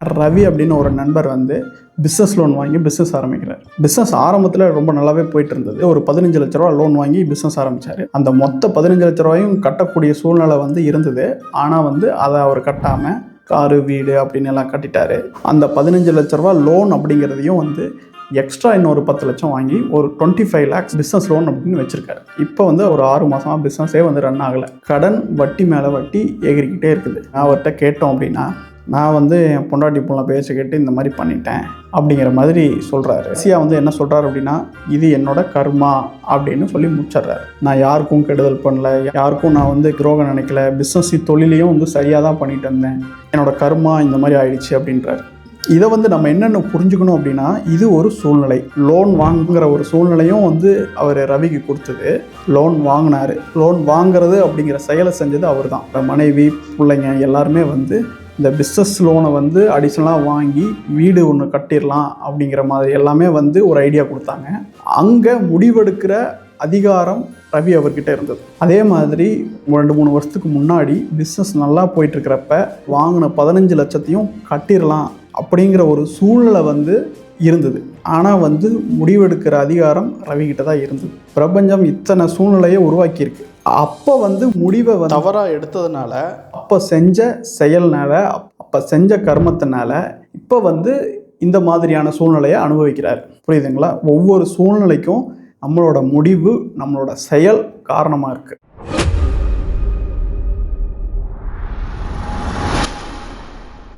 ரவி அப்படின்னு ஒரு நண்பர் வந்து பிஸ்னஸ் லோன் வாங்கி பிஸ்னஸ் ஆரம்பிக்கிறார். பிஸ்னஸ் ஆரம்பத்தில் ரொம்ப நல்லாவே போயிட்டு இருந்தது. ஒரு 15 லட்ச ரூபா லோன் வாங்கி பிஸ்னஸ் ஆரம்பித்தார். அந்த மொத்த 15 லட்ச ரூபாயும் கட்டக்கூடிய சூழ்நிலை வந்து இருந்தது. ஆனால் வந்து அதை அவர் கட்டாமல் காரு வீடு அப்படின்னு எல்லாம் கட்டிட்டாரு. அந்த 15 லட்ச ரூபா லோன் அப்படிங்கிறதையும் வந்து எக்ஸ்ட்ரா இன்னொரு 10 லட்சம் வாங்கி ஒரு 25 lakhs பிஸ்னஸ் லோன் அப்படின்னு வச்சுருக்காரு. இப்போ வந்து ஒரு 6 மாதமாக பிஸ்னஸே வந்து ரன் ஆகலை. கடன் வட்டி மேலே வட்டி ஏறிக்கிட்டே இருக்குது. அவர்கிட்ட கேட்டோம் அப்படின்னா, நான் வந்து என் பொண்டாட்டி பொண்ணை பேச கேட்டு இந்த மாதிரி பண்ணிட்டேன் அப்படிங்கிற மாதிரி சொல்கிறாரு. சியா வந்து என்ன சொல்கிறாரு அப்படின்னா, இது என்னோட கர்மா அப்படின்னு சொல்லி முடிச்சிட்றாரு. நான் யாருக்கும் கெடுதல் பண்ணல, யாருக்கும் நான் வந்து துரோகம் நினைக்கல, பிஸ்னஸ் தொழிலையும் வந்து சரியாக தான் பண்ணிட்டு இருந்தேன், என்னோட கர்மா இந்த மாதிரி ஆயிடுச்சு அப்படின்றாரு. இதை வந்து நம்ம என்னென்ன புரிஞ்சுக்கணும் அப்படின்னா, இது ஒரு சூழ்நிலை. லோன் வாங்குகிற ஒரு சூழ்நிலையும் வந்து அவர் ரவிக்கு கொடுத்தது. லோன் வாங்கினார். லோன் வாங்கிறது அப்படிங்கிற செயலை செஞ்சது அவர் தான். மனைவி பிள்ளைங்க எல்லாருமே வந்து இந்த பிஸ்னஸ் லோனை வந்து அடிஷ்னலாக வாங்கி வீடு ஒன்று கட்டிடலாம் அப்படிங்கிற மாதிரி எல்லாமே வந்து ஒரு ஐடியா கொடுத்தாங்க. அங்கே முடிவெடுக்கிற அதிகாரம் ரவி அவர்கிட்ட இருந்தது. அதே மாதிரி 2-3 வருஷத்துக்கு முன்னாடி பிஸ்னஸ் நல்லா போயிட்டுருக்கிறப்ப வாங்கின 15 லட்சத்தையும் கட்டிடலாம் அப்படிங்கிற ஒரு சூழ்நிலை வந்து இருந்தது. ஆனால் வந்து முடிவெடுக்கிற அதிகாரம் ரவிகிட்ட தான் இருந்தது. பிரபஞ்சம் இத்தனை சூழ்நிலையை உருவாக்கியிருக்கு. அப்போ வந்து முடிவை தவறாக எடுத்ததுனால, அப்போ செஞ்ச செயல்னால, அப்போ செஞ்ச கர்மத்தினால இப்போ வந்து இந்த மாதிரியான சூழ்நிலையை அனுபவிக்கிறார். புரியுதுங்களா? ஒவ்வொரு சூழ்நிலைக்கும் நம்மளோட முடிவு, நம்மளோட செயல் காரணமாக இருக்குது.